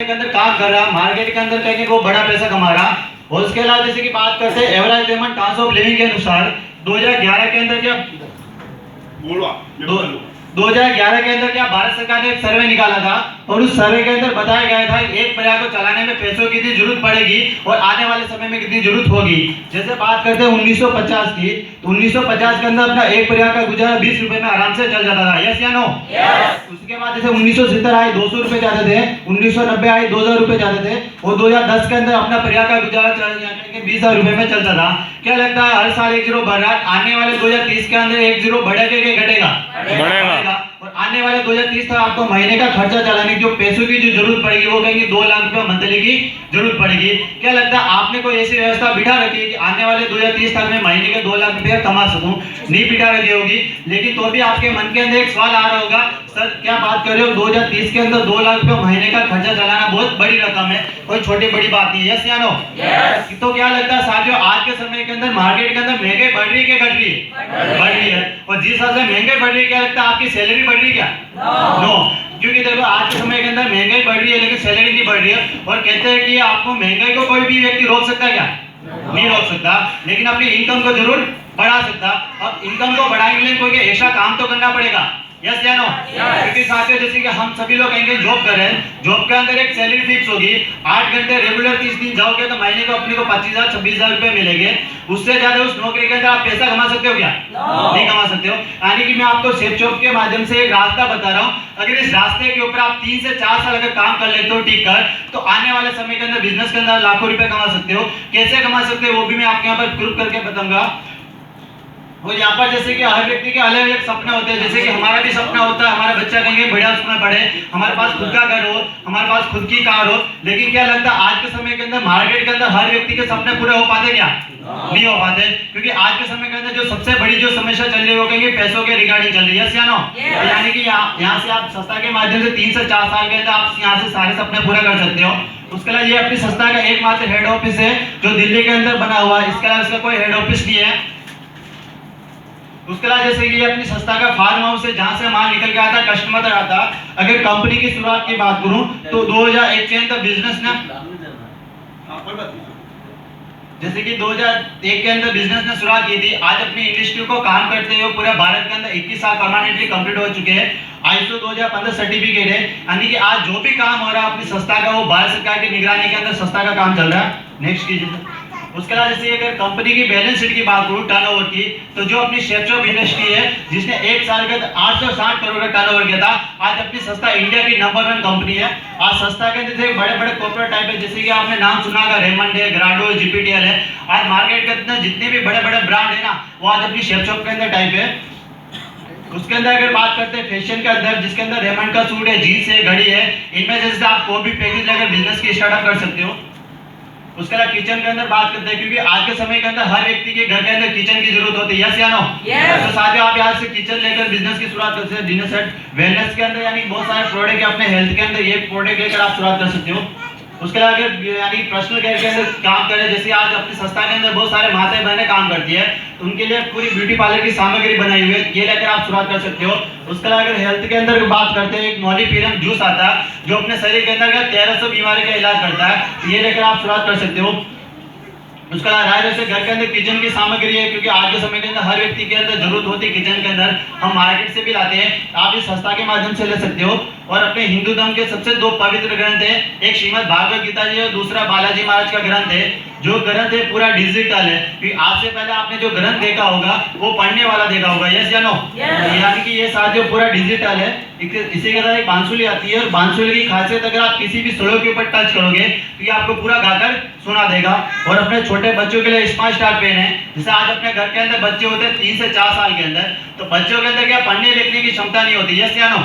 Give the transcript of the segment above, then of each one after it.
के अंदर काम कर रहा, मार्केट के अंदर कहीं वो बड़ा पैसा कमा रहा। और उसके अलावा जैसे कि बात करते हैं average payment cost of living के अनुसार 2011 के अंदर क्या 2011 के अंदर क्या भारत सरकार ने एक सर्वे निकाला था और उस सर्वे के अंदर बताया गया था एक परिवार को चलाने में पैसों की कितनी जरूरत पड़ेगी और आने वाले समय में कितनी जरूरत होगी। जैसे बात करते हैं 1950 की, तो 1950 के अंदर अपना एक परिवार का गुजारा 20 रुपए में आराम से चल जाता था। यस या नो? उसके बाद जैसे 1970 आए 200 रुपए जाते थे, 1990 आए 2000 रुपए जाते थे और 2010 के अंदर अपना परिवार का गुजारा 20,000 रुपए में चलता था। क्या लगता है हर साल एक जीरो बढ़ रहा, आने वाले 2030 के अंदर एक जीरो बढ़ेगा कि घटेगा? बढ़ेगा। और आने वाले 2030 तक आपको महीने का खर्चा चलाने की जो पैसों की जो जरूरत पड़ेगी वो कहेंगे 2 लाख रुपए मंथली की जरूरत पड़ेगी। क्या लगता है आपने कोई ऐसी व्यवस्था बिठा रखी है कि आने वाले 2030 तक मैं महीने के 2 लाख रुपए कमा सकूं? नहीं बिठा रखी होगी, लेकिन तो भी आपके मन के अंदर एक सवाल आ रहा होगा, सर क्या बात कर रहे हो, 2030 के अंदर 2 लाख रुपए महीने का खर्चा चलाना बहुत बड़ी रकम है, कोई छोटी बड़ी बात नहीं है। यस या नो? तो क्या लगता है साथियों आज के समय के अंदर मार्केट के अंदर महंगाई बढ़ रही है कि घट रही है? बढ़ रही है। और जिस हिसाब से महंगाई बढ़ रही है क्या लगता है आपकी सैलरी बढ़ रही है क्या? नो। क्योंकि देखो आज के समय के अंदर महंगाई बढ़ रही है लेकिन सैलरी नहीं बढ़ रही है। और कहते हैं कि आपको महंगाई को कोई भी व्यक्ति रोक सकता है क्या? नहीं रोक सकता, लेकिन अपनी इनकम को जरूर बढ़ा सकता। अब इनकम को बढ़ाने के लिए कोई ऐसा काम तो करना पड़ेगा। यस या नो? क्योंकि साथियों जैसे कि हम सभी लोग कहेंगे जॉब कर रहे हैं, जॉब के अंदर एक सैलरी फिक्स होगी, 8 घंटे रेगुलर 30 दिन जाओगे तो महीने को अपने को 25,000 26,000 रुपए मिलेंगे। उससे ज्यादा उस नौकरी के अंदर आप पैसा कमा सकते हो क्या? नहीं कमा सकते हो। यानी कि मैं आपको सेफ जॉब के माध्यम से एक रास्ता बता रहा हूँ, अगर इस रास्ते के ऊपर आप 3 से 4 साल अगर काम कर लेते हो ठीक कर, तो आने वाले समय के अंदर बिजनेस के अंदर लाखों रुपए कमा सकते हो। कैसे कमा सकते हो वो भी मैं आपके यहाँ पर प्रूव करके बताऊंगा। और यहाँ पर जैसे कि हर व्यक्ति के अलग अलग सपने होते हैं, जैसे कि हमारा भी सपना होता है हमारा बच्चा कहीं बढ़िया स्कूल में पढ़े, हमारे पास खुद का घर हो, हमारे पास खुद की कार हो। लेकिन क्या लगता है आज के समय के अंदर मार्केट के अंदर हर व्यक्ति के सपने पूरे हो पाते क्या? नहीं हो पाते, क्योंकि आज के समय के अंदर जो सबसे बड़ी जो समस्या चल रही है वो कहेंगे पैसों के रिगार्डिंग चल रही है। यस या नो? यानी कि यहाँ से आप संस्था के माध्यम से 3 से 4 साल के अंदर आप यहाँ से सारे सपने पूरा कर सकते हो। उसके अलावा ये अपनी संस्था का एकमात्र हेड ऑफिस है जो दिल्ली के अंदर बना हुआ है, इसके अलावा इसका कोई हेड ऑफिस नहीं है। उसके बाद जैसे कि अपनी संस्था का फार्म हाउस है जहां से माल निकल के आता है कस्टमर तक आता। अगर कंपनी की शुरुआत की बात करूं तो 2001 के अंदर बिजनेस ने जैसे कि 2001 के अंदर बिजनेस ने शुरुआत की थी। आज अपनी इंडस्ट्री को काम करते हुए पूरे भारत के अंदर 21 साल परमानेंटली कंप्लीट हो चुके हैं। ISO 2015 सर्टिफिकेट है, यानी कि आज जो भी काम हो रहा है अपनी संस्था का वो भारत सरकार की निगरानी के अंदर संस्था का काम चल रहा है। नेक्स्ट कीजिए। उसके बाद जैसे अगर कंपनी की बैलेंस शीट की बात करूं टर्नओवर की, तो जो अपनी शेफचॉप इंडस्ट्री है जिसने एक साल के 860 करोड़ का टर्नओवर किया था, आज अपनी संस्था इंडिया की नंबर 1 कंपनी है। आज संस्था के अंदर बड़े बड़े कॉर्पोरेट टाइप है, जैसे कि आपने नाम सुना होगा रेमंड है, ग्राडो, GPTL है। आज मार्केट के अंदर जितने भी बड़े बड़े ब्रांड है ना वो आज अपनी शेफचॉप के अंदर टाइप है। उसके अंदर अगर बात करते हैं फैशन के अंदर, जिसके अंदर रेमंड का सूट है, जीन्स है, घड़ी है, इनमें जैसे आप कोई भी पैकेज लेकर बिजनेस की स्टार्टअप कर सकते हो। उसके बाद किचन के अंदर बात करते हैं, क्योंकि आज के समय के अंदर हर व्यक्ति के घर के अंदर किचन की जरूरत होती है। यस या नो? तो साथियों आप यहाँ से किचन लेकर बिजनेस की शुरुआत कर सकते हैं। डिनर सेट, वेलनेस के अंदर यानी बहुत सारे प्रोडक्ट अपने हेल्थ के अंदर ये प्रोडक्ट लेकर आप शुरुआत कर सकते हो। उसके अलावा अगर यानी पर्सनल केयर के अंदर काम करें, जैसे आज अपनी संस्था के अंदर बहुत सारे माताएं बहनें काम करती है, तो उनके लिए पूरी ब्यूटी पार्लर की सामग्री बनाई हुई है, ये लेकर आप शुरुआत कर सकते हो। उसके अलावा अगर हेल्थ के अंदर बात करते हैं, एक मॉलिफीरम जूस आता है जो अपने शरीर के अंदर 1300 बीमारी का इलाज करता है, ये लेकर आप शुरुआत कर सकते हो। उसका राय से घर के अंदर किचन की सामग्री है, क्योंकि आज के समय के अंदर हर व्यक्ति के अंदर जरूरत होती है किचन के अंदर, हम मार्केट से भी लाते हैं, आप इस संस्था के माध्यम से ले सकते हो। और अपने हिंदू धर्म के सबसे 2 पवित्र ग्रंथ है, एक श्रीमद् भागवत गीता जी और दूसरा बालाजी महाराज का ग्रंथ है। जो ग्रंथ है पूरा डिजिटल है, क्योंकि आज से पहले आपने जो ग्रंथ देखा होगा वो पढ़ने वाला देखा होगा। यस या नो? यानी कि ये साथ जो पूरा डिजिटल है, इसी के साथ एक बांसुरी आती है और बांसुरी की खासियत अगर आप किसी भी स्वर के ऊपर टच करोगे तो ये आपको पूरा गाकर सुना देगा। और अपने छोटे बच्चों के लिए स्मार्ट स्टार पेन है, जैसे आज अपने घर के अंदर बच्चे होते हैं 3 से 4 साल के अंदर, तो बच्चों के अंदर क्या पढ़ने लिखने की क्षमता नहीं होती। यस या नो?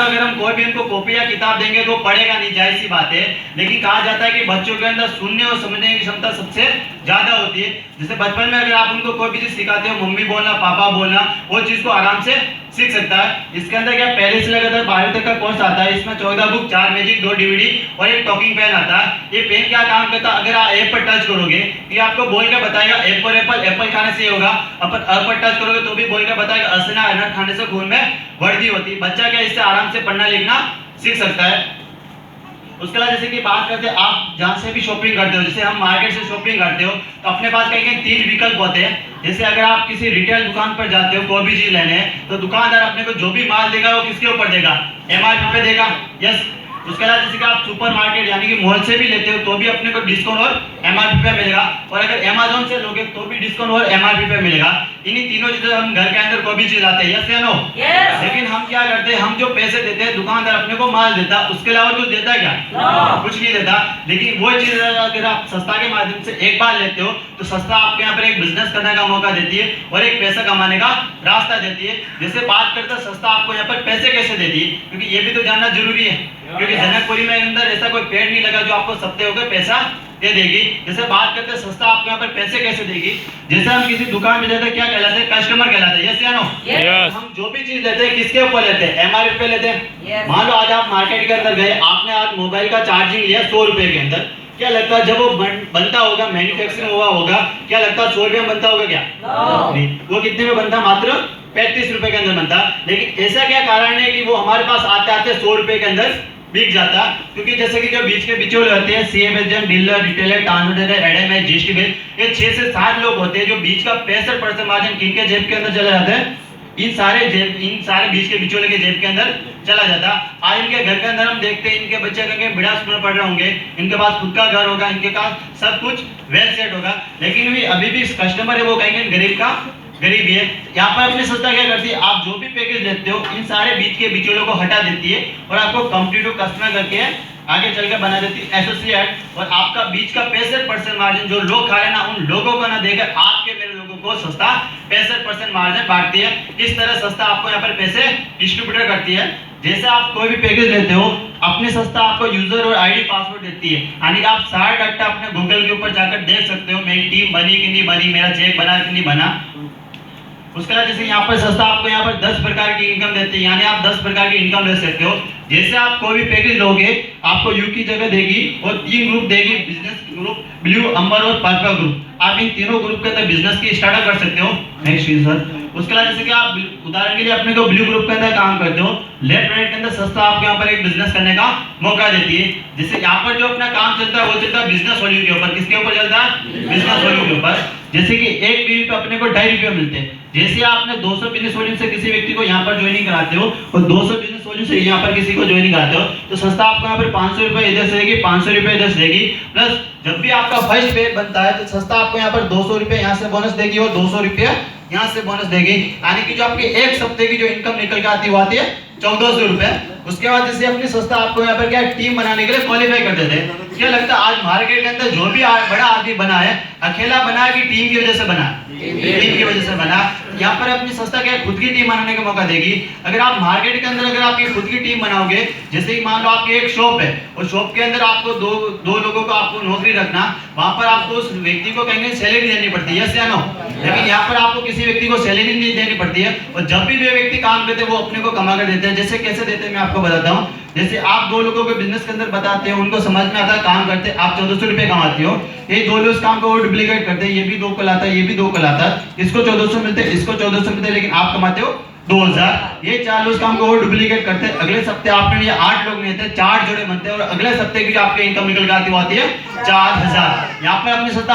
अगर हम कोई भी उनको कॉपी या किताब देंगे तो पढ़ेगा नहीं, जाहिर सी बात है। लेकिन कहा जाता है कि बच्चों के अंदर सुनने और समझने की क्षमता सबसे ज्यादा होती है। जैसे बचपन में अगर आप उनको कोई भी चीज सिखाते हो, मम्मी बोलना, पापा बोलना, वो चीज को आराम से सीख सकता है। इसके अंदर क्या पहले से लगातार 12 तक का कोर्स आता है। इसमें 14 बुक, 4 मैजिक, 2 DVD और एक टॉकिंग पेन आता है। ये पेन क्या काम करता है, अगर आप ऐप पर टच करोगे ये आपको बोल के बताएगा ऐप पर एप्पल खाने से होगा, अपन अ पर टच करोगे तो भी बोल के बताएगा असना अनार खाने से खून में वृद्धि होती है। बच्चा क्या इससे आराम से पढ़ना लिखना सीख सकता है। उसके बाद जैसे कि बात करते हैं आप जहाँ से भी शॉपिंग करते हो, जैसे हम मार्केट से शॉपिंग करते हो तो अपने पास कहीं कहीं 3 विकल्प होते हैं। जैसे अगर आप किसी रिटेल दुकान पर जाते हो कोई भी चीज लेने, तो दुकानदार अपने को जो भी माल देगा वो किसके ऊपर देगा, MRP पे देगा। यस। उसके अलावा जैसे कि आप सुपर मार्केट यानी कि मॉल से भी लेते हो तो भी अपने को डिस्काउंट और MRP पे मिलेगा, और अगर अमेज़न से लोगे तो भी डिस्काउंट और MRP पे मिलेगा। इन्हीं तीनों चीजें हम घर के अंदर कोई भी चीज लाते हैं, यस या नो? लेकिन हम क्या करते हैं, हम जो पैसे देते हैं दुकानदार अपने को माल देता, उसके अलावा कुछ देता है क्या? कुछ नहीं देता। लेकिन वो चीज अगर आप सस्ता के माध्यम से एक बार लेते हो तो सस्ता आपके यहाँ पर एक बिजनेस करने का मौका देती है और एक पैसा कमाने का रास्ता देती है। जैसे बात करते हैं सस्ता आपको यहाँ पर पैसे कैसे देती है, क्योंकि ये भी तो जानना जरूरी है, क्योंकि जनकपुरी में अंदर ऐसा कोई पेड़ नहीं लगा जो आपको सस्ते होकर पैसा दे देगी। जैसे बात करते हैं सस्ता आपको यहाँ पर पैसे कैसे देगी, जैसे हम किसी दुकान में जाते हैं क्या कहलाते हैं, कस्टमर कहलाते हैं, यस या नो? हम जो भी चीज लेते हैं किसके ऊपर लेते हैं, MRP पे लेते हैं। मान लो आज आप मार्केट के अंदर गए, आपने आज मोबाइल का चार्जिंग लिया 100 रुपए के अंदर, क्या लगता है जब वो बनता होगा, मैन्युफैक्चरिंग हुआ होगा, क्या लगता है 100 रुपए में बनता होगा क्या? नहीं, वो कितने में बनता, मात्र 35 रुपए के अंदर बनता। लेकिन ऐसा क्या कारण है कि वो हमारे पास आते आते 100 रुपए के अंदर बिक जाता, क्योंकि जैसे कि जो बीच के बिचौले होते हैं, CMS डीलर, रिटेलर, ट्रांसपोर्टर, एडएमएस, GST बिल, ये 6 से 7 लोग होते हैं जो बीच का 65% मार्जिन किनके जेब के अंदर चला जाता है, इन सारे बीच के बिचौले के जेब के अंदर चला जाता। आज इनके घर के अंदर हम देखते हैं इनके बच्चे कहेंगे बड़ा स्कूल में पढ़ रहे होंगे, इनके पास खुद का घर होगा, इनके पास सब कुछ वेल सेट होगा, लेकिन भी अभी भी कस्टमर है वो कहेंगे गरीब का गरीब है। यहाँ पर अपनी संस्था क्या करती है, आप जो भी पैकेज लेते हो इन सारे बीच के बिचौलों को हटा देती है और आपको कॉम्पिटिटिव कस्टमर करके आगे चलकर बना देती है एसोसिएट, और आपका बीच का 65% मार्जिन जो लोग खा रहे हैं ना, उन लोगों को ना देकर आपके मेरे लोगों को सस्ता 65% मार्जिन बांटती है। इस तरह सस्ता आपको यहाँ पर पैसे डिस्ट्रीब्यूटर करती है। जैसे आप कोई भी पैकेज लेते हो, अपनी संस्था आपको यूजर और आईडी पासवर्ड देती है, यानी आप सारा डाटा अपने गूगल के ऊपर जाकर देख सकते हो, मेरी टीम बनी कि नहीं बनी, मेरा चेक बना कि नहीं बना। उसके बाद जैसे यहाँ पर संस्था आपको यहाँ पर 10 प्रकार की इनकम देती है, यानी आप 10 प्रकार की इनकम ले सकते हो। जैसे आप कोई भी पैकेज लोगे आपको यू की जगह देगी और 3 ग्रुप देगी, बिजनेस ग्रुप, ब्लू, अंबर और पर्पल ग्रुप। आप इन तीनों ग्रुप के अंदर बिजनेस की स्टार्टअप कर सकते हो। नेक्स्ट चीज सर, उसके बाद जैसे कि आप उदाहरण के लिए अपने को ब्लू ग्रुप के अंदर काम करते हो, लेफ्ट राइट के अंदर संस्था आपको यहाँ पर एक बिजनेस करने का मौका देती है। जैसे यहाँ पर जो अपना काम चलता है वो चलता है बिजनेस वैल्यू के ऊपर। किसके ऊपर चलता है? बिजनेस वैल्यू के ऊपर। जैसे कि एक बीवी पे अपने को 2.5 रुपये मिलते हैं। जैसे आपने 200 बिजनेस वैल्यू से किसी व्यक्ति को यहाँ पर ज्वाइनिंग कराते हो और 200 बिजनेस वैल्यू से यहाँ पर किसी को ज्वाइनिंग कराते हो, तो संस्था आपको यहाँ पर 500 रुपये इधर से देगी, 500 रुपये इधर से देगी, प्लस जब भी आपका फर्स्ट पे बनता है तो संस्था आपको यहाँ पर 200 रुपये यहाँ से बोनस देगी और 200 रुपये यहाँ से बोनस देगी, यानी कि जो आपकी एक सप्ताह की जो इनकम निकल के आती है वो आती है 1400 रुपये। उसके बाद जैसे अपनी संस्था आपको यहाँ पर क्या टीम बनाने के लिए क्वालिफाई कर देते हैं। क्या लगता है आज मार्केट के अंदर जो भी बड़ा आदमी बना है, अकेला बना है कि टीम की वजह से बना? टीम की वजह से बना। यहाँ पर अपनी संस्था क्या खुद की टीम बनाने का मौका देगी। अगर आप मार्केट के अंदर अगर आपकी खुद की टीम बनाओगे, जैसे कि मान लो आपकी एक शॉप है और शॉप के अंदर आपको दो लोगों को आपको नौकरी रखना, वहां पर आपको उस व्यक्ति को कहीं सैलरी देनी पड़ती है, यस या नो? लेकिन यहाँ पर आपको किसी व्यक्ति को सैलरी नहीं देनी पड़ती है, और जब भी वे व्यक्ति काम करते हैं वो अपने को कमा कर देते हैं। जैसे कैसे देते हैं मैं आपको बताता हूँ। जैसे आप 2 लोगों को बिजनेस के अंदर बताते हो, उनको समझ में आता है, काम करते, आप 1400 रुपये कमाते हो, ये 2 लोग इस काम को डुप्लीकेट करते हैं, ये भी 2 को लाता है, ये भी 2 को लाता है, इसको 1400 मिलते हैं, इसको 1400 मिलते हैं, लेकिन आप कमाते हो 2000। ये 4 लोग काम को और डुप्लीकेट करते हैं, अगले सप्ते आपने ये 8 लोग नहीं थे, 4 जोड़े बनते हैं और अगले सप्ते की जो आपकी इनकम निकल के आती है 4000। यहाँ पर अपनी संस्था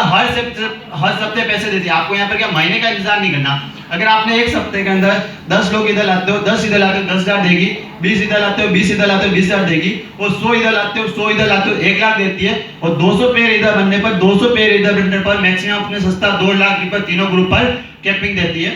हर सप्ते पैसे देती है। आपको यहाँ पर क्या महीने का इंतजार नहीं करना। अगर आपने एक सप्ते के अंदर 10 लोग इधर लाते हो, 10 इधर लाते हो 10,000 देगी, 20 इधर लाते हो 20 इधर लाते हो 20,000 देगी, और 100 इधर लाते हो 100 इधर लाते हो 1 लाख देती है, और 200 पेयर इधर बनने पर 200 पेयर इधर बनने पर मैक्सिमम अपने संस्था 2 लाख रुपए तीनों ग्रुप पर कैपिंग देती है।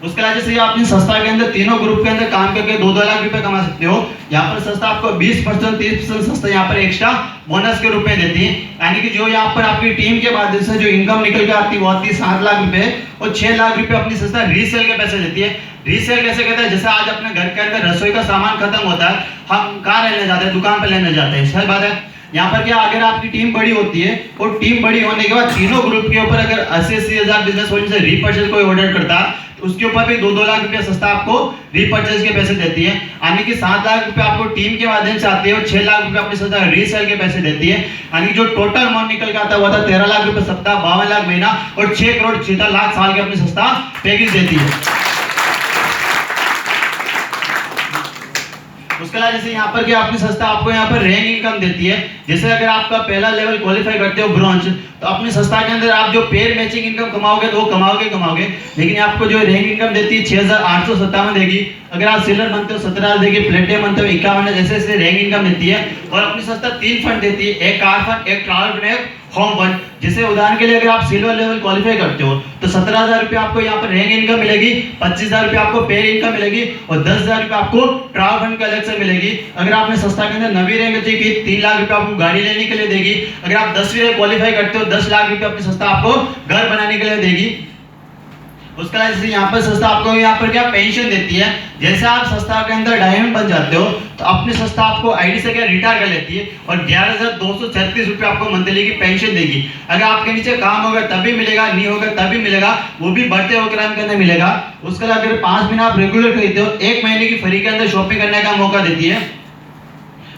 उसके बाद जैसे अपनी संस्था के अंदर तीनों ग्रुप के अंदर काम करके 2-2 लाख रुपए कमा सकते हो। यहाँ पर संस्था आपको 20% 30% संस्था यहाँ पर एक्स्ट्रा बोनस के रूप में देती है, यानी कि जो यहाँ पर आपकी टीम के माध्यम से जो इनकम निकल के आती है वो आती है 7 लाख रुपए, और 6 लाख रुपए अपनी संस्था रीसेल के पैसे देती है। रीसेल कैसे कहते हैं? जैसे आज अपने घर के अंदर रसोई का सामान खत्म होता है, हम कहाँ लेने जाते हैं? दुकान पर लेने जाते हैं, सही बात है। यहाँ पर क्या, अगर आपकी टीम बड़ी होती है और टीम बड़ी होने के बाद तीनों ग्रुप के ऊपर अगर 80-80 हजार बिजनेस वैल्यू से रीपर्चेज कोई ऑर्डर करता है तो उसके ऊपर भी 2-2 लाख रुपया संस्था आपको रीपर्चेज के पैसे देती है, यानी कि 7 लाख रुपए आपको टीम के माध्यम से आती है और 6 लाख रुपए अपनी संस्था रीसेल के पैसे देती है, यानी जो टोटल अमाउंट निकल के आता हुआ था 13 लाख रुपए सप्ताह, 52 लाख महीना और 6 करोड़ 6 लाख साल की अपनी संस्था पैकेज देती है। उसके अलावा जैसे यहाँ पर क्या अपनी संस्था आपको यहाँ पर रैंक इनकम देती है। जैसे अगर आपका पहला लेवल क्वालिफाई करते हो ब्रॉन्ज, तो अपनी संस्था के अंदर आप जो पेयर मैचिंग इनकम कमाओगे तो वो कमाओगे, लेकिन आपको जो रैंक इनकम देती है 6,857 देगी। अगर आप सिल्वर बनते हो 17 देगी, प्लेटिनम बनते हो 51, ऐसे ऐसे रैंक इनकम देती है। और अपनी संस्था 3 फंड देती है, एक कार फंड, एक ट्रैवल फंड, एक होम फंड। जैसे उदाहरण के लिए अगर आप सिल्वर लेवल क्वालिफाई करते हो तो 17,000 रुपये आपको यहाँ पर रैंक इनकम मिलेगी, 25,000 रुपये आपको पेयर इनकम मिलेगी और 10,000 रुपये आपको ट्रैवल फंड का अलग से मिलेगी। अगर आपने संस्था के अंदर नवी रैंक अचीव की 3 लाख रुपये आपको गाड़ी लेने के लिए देगी। अगर आप 10वीं रैंक क्वालिफाई करते हो 10 लाख रुपये अपनी संस्था आपको घर बनाने के लिए देगी। उसके बाद जैसे यहाँ पर संस्था आपको यहाँ पर क्या पेंशन देती है। जैसे आप संस्था के अंदर डायमंड बन जाते हो तो अपनी संस्था आपको आईडी से क्या रिटायर कर लेती है और 11,236 रुपये आपको मंथली की पेंशन देगी। अगर आपके नीचे काम होगा तभी मिलेगा, नहीं होगा तभी मिलेगा, वो भी बढ़ते हुए क्रम के अंदर मिलेगा। उसके बाद अगर 5 महीना आप रेगुलर खरीदते हो 1 महीने की फ्री के अंदर शॉपिंग करने का मौका देती है।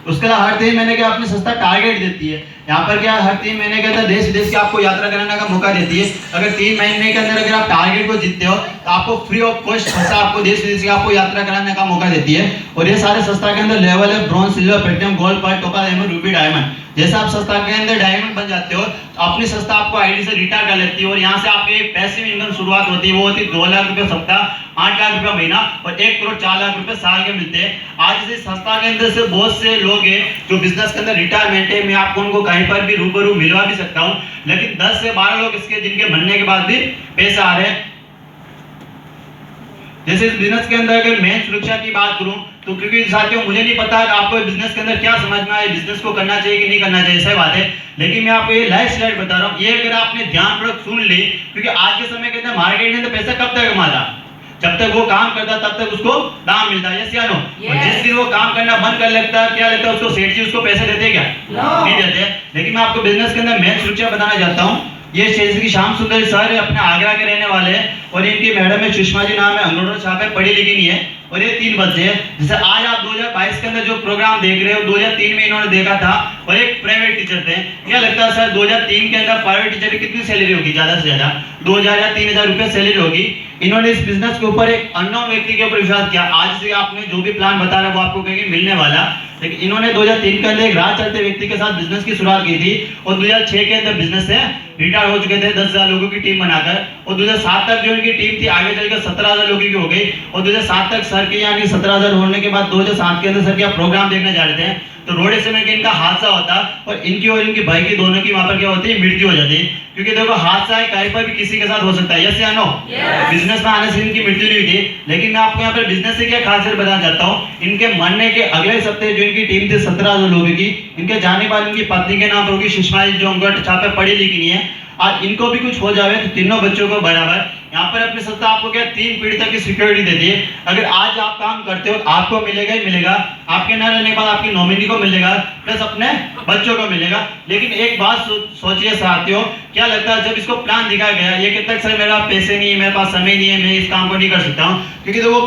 उसके अलावा हर 3 महीने के अपनी संस्था टारगेट देती है। यहाँ पर क्या हर 3 महीने के अंदर देश विदेश की आपको यात्रा कराने का मौका देती है। अगर 3 महीने के अंदर अगर आप टारगेट को जीतते हो तो आपको फ्री ऑफ कॉस्ट संस्था आपको देश विदेश की आपको यात्रा कराने का मौका देती है। और ये सारे संस्था के अंदर लेवल है bronze, silver, platinum, gold, pearl, topaz, emerald, ruby, diamond. जैसे आप संस्था के अंदर डायमंड बन जाते हो तो अपनी संस्था आपको आईडी से रिटायर कर लेती है और यहाँ से आपकी पैसिव इनकम शुरुआत होती है। वो होती है 2 लाख रुपए सप्ताह, 8 लाख रुपए महीना और 1 करोड़ 4 लाख रुपए साल के मिलते हैं। आज इस संस्था के अंदर से बहुत से लोग हैं जो बिजनेस के अंदर रिटायरमेंट है, मैं आपको उनको कहीं पर भी रूबरू मिलवा भी सकता हूँ, लेकिन 10 से 12 लोग इसके जिनके बनने के बाद भी पैसा आ रहे हैं। जैसे इस बिजनेस के अंदर अगर मैं सुरक्षा की बात करूं तो क्योंकि साथियों मुझे नहीं पता कि आपको बिजनेस के अंदर क्या समझना है, बिजनेस को करना चाहिए कि नहीं करना चाहिए, सही बात है, लेकिन मैं आपको ये लाइव स्लाइड बता रहा हूँ। ये अगर आपने ध्यानपूर्वक सुन ली, क्योंकि आज के समय के अंदर मार्केट में तो पैसा कब तक कमाता, जब तक वो काम करता तब तक उसको दाम मिलता है, यस या नो। और जिस दिन वो काम करना बंद कर लेता है क्या लेता है उसको सेठ जी उसको पैसे देते क्या? नहीं देते। लेकिन मैं आपको बिजनेस के अंदर मेन सुरक्षा बताना चाहता हूँ। ये श्री श्याम सुंदर सर है, अपने आगरा के रहने वाले हैं और इनकी मैडम है सुषमा जी नाम है, अंग्रेजी छाप है, पढ़ी लिखी नहीं है और ये 3 बच्चे हैं। जैसे आज आप 2022 के अंदर जो प्रोग्राम देख रहे हो 2003 में इन्होंने देखा था और एक प्राइवेट टीचर थे। क्या लगता है सर 2003 के अंदर प्राइवेट टीचर की कितनी सैलरी होगी? ज्यादा से ज्यादा 2,000 या 3,000 रुपए सैलरी होगी। इन्होंने इस बिजनेस के ऊपर एक अननोन व्यक्ति के ऊपर विश्वास किया। आज से आपने जो भी प्लान बता रहा है वो आपको कहीं मिलने वाला, लेकिन इन्होंने 2003 के अंदर एक राह चलते व्यक्ति के साथ बिजनेस की शुरुआत की थी और 2006 के अंदर बिजनेस से रिटायर हो चुके थे 10,000 लोगों की टीम बनाकर। और 2007 तक जो इनकी टीम थी आगे चलकर 17,000 लोगों की हो गई। और 2007 तक सर के यहाँ की 17,000 होने के बाद 2007 के अंदर सर क्या प्रोग्राम देखने जा रहे थे तो रोड एक्सीडेंट में इनका हादसा होता और इनकी और इनकी भाई की दोनों की वहां पर क्या होती है मृत्यु हो जाती है। क्योंकि देखो हादसा है कहीं पर भी किसी के साथ हो सकता है, यस या नो। बिजनेस में आने से इनकी मृत्यु नहीं हुई थी, लेकिन मैं आपको यहाँ पर बिजनेस से क्या खासियत बताना चाहता हूँ। इनके मरने के अगले सप्ताह जो इनकी टीम थी 17,000 लोगों की, इनके जाने बाद इनकी पत्नी के नाम पर होगी सुषमा जी, जो अंगठ छापे पढ़ी लिखी नहीं है। आज इनको भी कुछ हो जाए तो तीनों बच्चों को बराबर यहाँ पर अपनी संस्था आपको क्या 3 पीढ़ी तक की सिक्योरिटी देती है। अगर आज आप काम करते हो आपको मिलेगा ही मिलेगा, आपके न रहने के बाद आपकी नॉमिनी को मिलेगा प्लस अपने बच्चों को मिलेगा। लेकिन एक बात सोचिए साथियों, क्या लगता है जब इसको प्लान दिखाया गया ये कहता है सर मेरा पैसे नहीं है, मेरे पास समय नहीं है, मैं इस काम को नहीं कर सकता हूँ, क्योंकि देखो